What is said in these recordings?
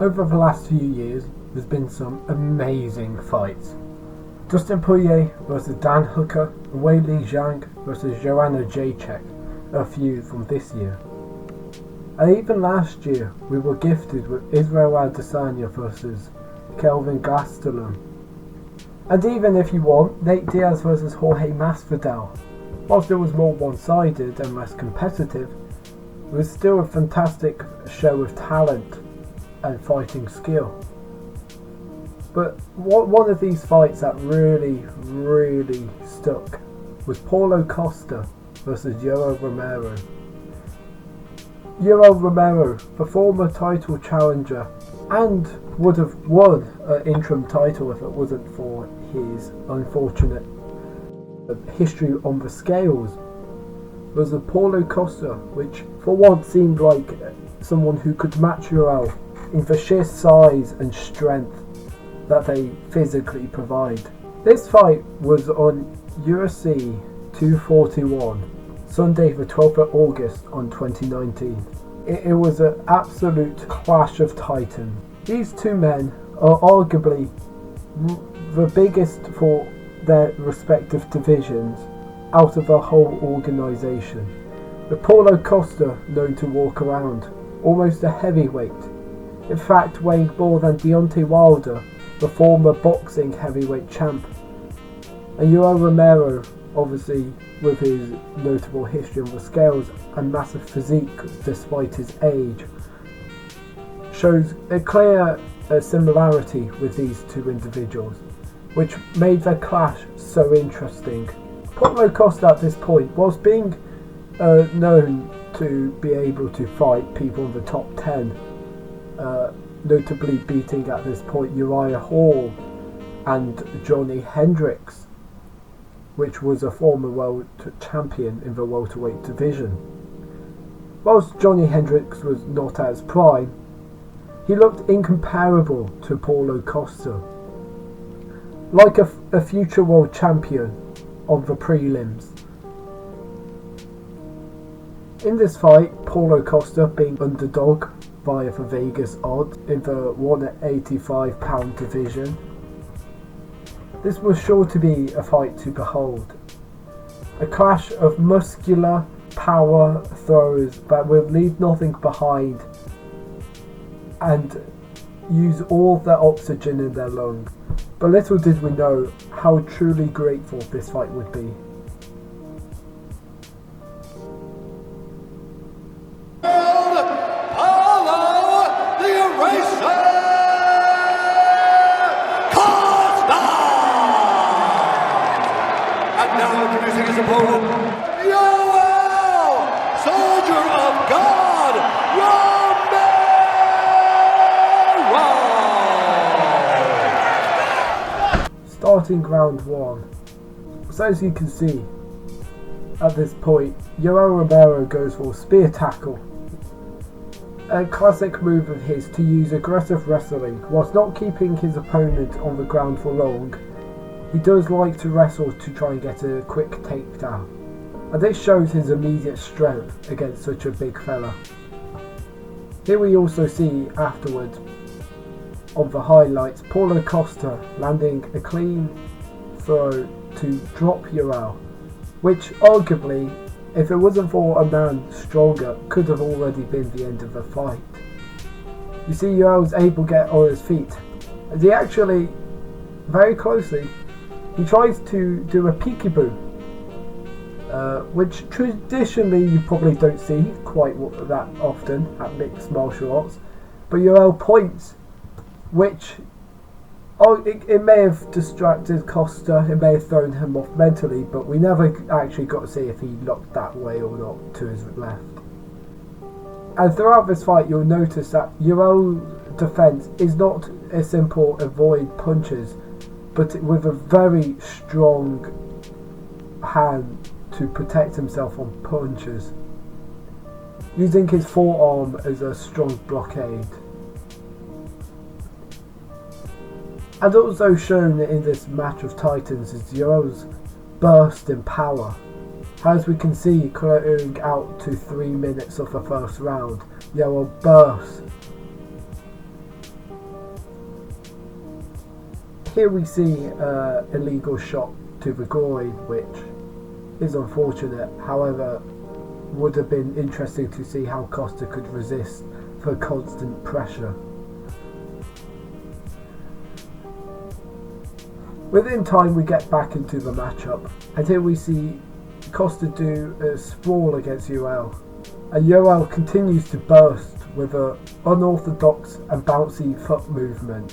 Over the last few years, there's been some amazing fights. Dustin Poirier versus Dan Hooker and Weili Zhang versus Joanna Jacek are a few from this year. And even last year, we were gifted with Israel Adesanya versus Kelvin Gastelum. And even if you want, Nate Diaz versus Jorge Masvidal. Whilst it was more one-sided and less competitive, it was still a fantastic show of talent and fighting skill. But one of these fights that really stuck was Paulo Costa versus Yoel Romero. Yoel Romero, the former title challenger, and would have won an interim title if it wasn't for his unfortunate history on the scales, was a Paulo Costa, which for once seemed like someone who could match Yoel in the sheer size and strength that they physically provide. This fight was on UFC 241, Sunday the 12th of August on 2019. It was an absolute clash of titans. These two men are arguably the biggest for their respective divisions out of the whole organisation. With Paulo Costa known to walk around almost a heavyweight, in fact weighing more than Deontay Wilder, the former boxing heavyweight champ, and Yoel Romero, obviously with his notable history on the scales and massive physique despite his age, shows a clear similarity with these two individuals, which made their clash so interesting. Paulo Costa at this point, whilst being known to be able to fight people in the top 10, notably beating at this point Uriah Hall and Johnny Hendricks, which was a former world champion in the welterweight division. Whilst Johnny Hendricks was not at his prime, he looked incomparable to Paulo Costa, like a future world champion of the prelims. In this fight, Paulo Costa being underdog via the Vegas odds in the 185-pound division, this was sure to be a fight to behold. A clash of muscular power throws that will leave nothing behind and use all their oxygen in their lungs. But little did we know how truly grateful this fight would be. Starting round one. So as you can see, at this point, Yoel Romero goes for a spear tackle. A classic move of his to use aggressive wrestling whilst not keeping his opponent on the ground for long. He does like to wrestle to try and get a quick takedown, and this shows his immediate strength against such a big fella. Here we also see afterwards on the highlights Paulo Costa landing a clean throw to drop Yoel, which arguably, if it wasn't for a man stronger, could have already been the end of the fight. You see Yoel's able to get on his feet, and he actually, very closely, he tries to do a peekaboo, which traditionally you probably don't see quite that often at mixed martial arts, but Yoel points, which it may have distracted Costa, it may have thrown him off mentally, but we never actually got to see if he looked that way or not to his left. And throughout this fight you'll notice that Yoel's defense is not a simple avoid punches, but with a very strong hand to protect himself on punches, using his forearm as a strong blockade. And also shown in this match of titans is Yoel's burst in power. As we can see, clearing out to 3 minutes of the first round, Yoel bursts Here we see illegal shot to the groin, which is unfortunate. However, would have been interesting to see how Costa could resist the constant pressure. Within time we get back into the matchup, and here we see Costa do a sprawl against Yoel, and Yoel continues to burst with an unorthodox and bouncy foot movement,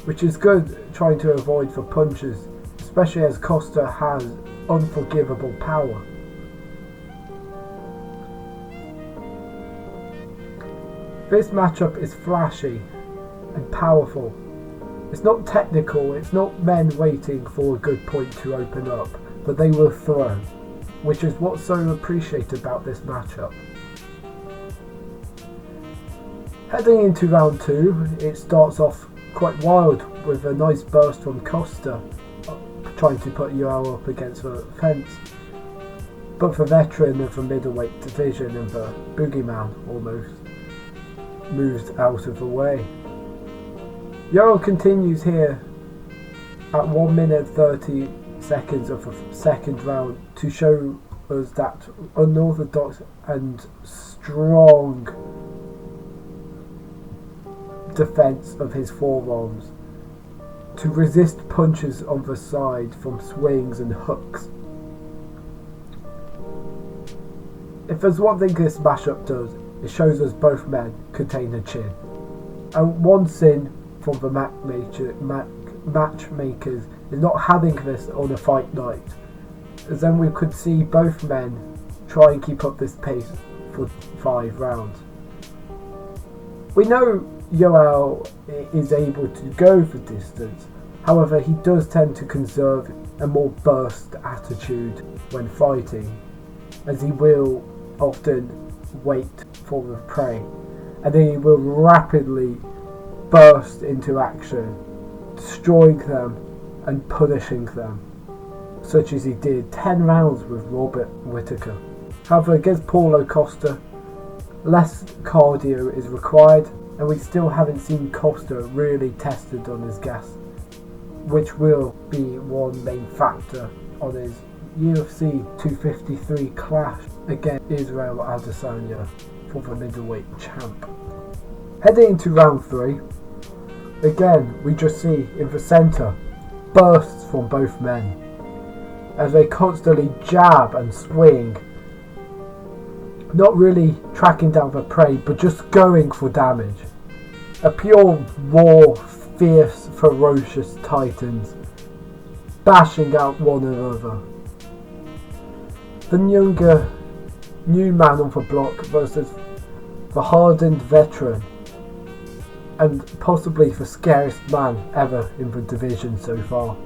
which is good, trying to avoid the punches, especially as Costa has unforgivable power. This matchup is flashy and powerful. It's not technical, it's not men waiting for a good point to open up, but they will throw, which is what's so appreciated about this matchup. Heading into round 2, it starts off quite wild with a nice burst from Costa, trying to put Yoel up against the fence. But the veteran of the middleweight division and the boogeyman almost moves out of the way. Yoel continues here at 1 minute 30 seconds of the second round to show us that unorthodox and strong defense of his forearms, to resist punches on the side from swings and hooks. If there's one thing this mashup does, it shows us both men contain a chin. And one sin from the matchmakers is not having this on a fight night, as then we could see both men try and keep up this pace for 5 rounds. We know Yoel is able to go the distance, however he does tend to conserve a more burst attitude when fighting, as he will often wait for the prey, and then he will rapidly burst into action, destroying them and punishing them, such as he did 10 rounds with Robert Whittaker. However, against Paulo Costa, less cardio is required, and we still haven't seen Costa really tested on his gas, which will be one main factor on his UFC 253 clash against Israel Adesanya for the middleweight champ. Heading into round 3, again we just see in the centre bursts from both men as they constantly jab and swing, not really tracking down the prey but just going for damage. A pure raw, fierce, ferocious titans bashing out one another. The younger new man on the block versus the hardened veteran, and possibly the scariest man ever in the division so far.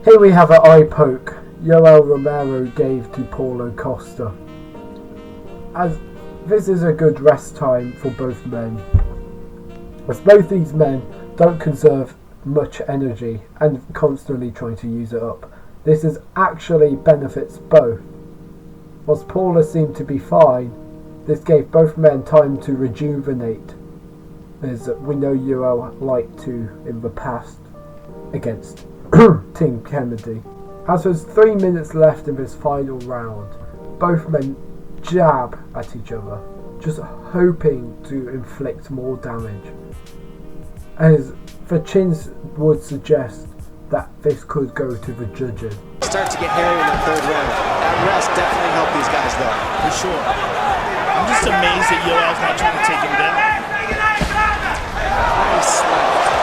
Here we have an eye poke Yoel Romero gave to Paulo Costa, as this is a good rest time for both men, as both these men don't conserve much energy and constantly trying to use it up. This is actually benefits both. Whilst Paulo seemed to be fine, this gave both men time to rejuvenate, as we know Yoel liked to in the past against Team Kennedy. As there's 3 minutes left in this final round, both men jab at each other, just hoping to inflict more damage, as the chins would suggest that this could go to the judges. Start to get hairy in the third round. That rest definitely helped these guys though. For sure. I'm just amazed that Yoel's not trying to take him down. Nice left.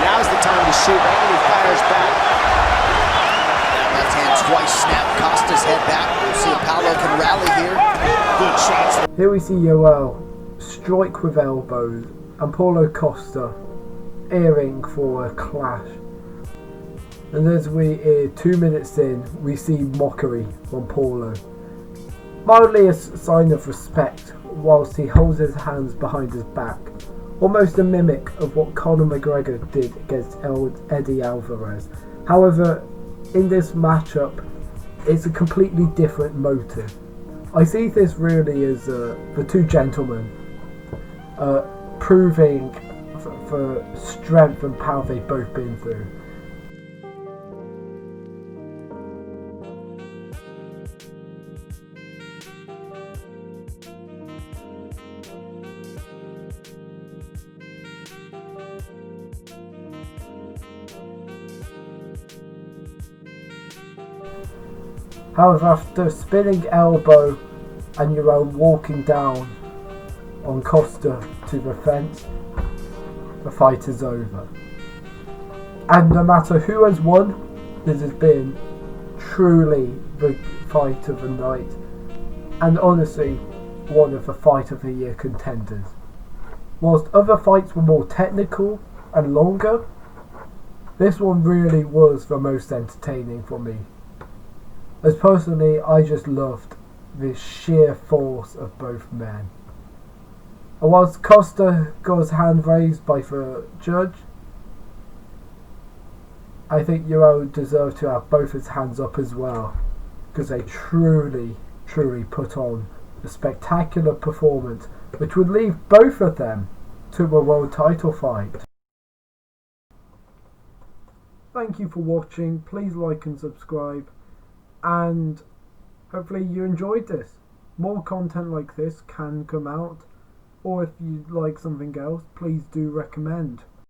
Now's the time to shoot, right when he fires back. That left hand twice snapped Costa's head back. We'll see if Paulo can rally here. Good shots. Here we see Yoel strike with elbows and Paulo Costa earring for a clash. And as we 2 minutes in, we see mockery from Paulo. Mildly a sign of respect whilst he holds his hands behind his back. Almost a mimic of what Conor McGregor did against Eddie Alvarez. However, in this matchup, it's a completely different motive. I see this really as the two gentlemen proving the strength and power they've both been through. However, after spinning elbow and Uriel walking down on Costa to the fence, the fight is over. And no matter who has won, this has been truly the fight of the night, and honestly one of the fight of the year contenders. Whilst other fights were more technical and longer, this one really was the most entertaining for me. As personally, I just loved the sheer force of both men. And whilst Costa got his hand raised by the judge, I think Uriel deserved to have both his hands up as well, because they truly put on a spectacular performance which would lead both of them to a world title fight. Thank you for watching. Please like and subscribe, and hopefully you enjoyed this. More content like this can come out, or if you'd like something else, please do recommend.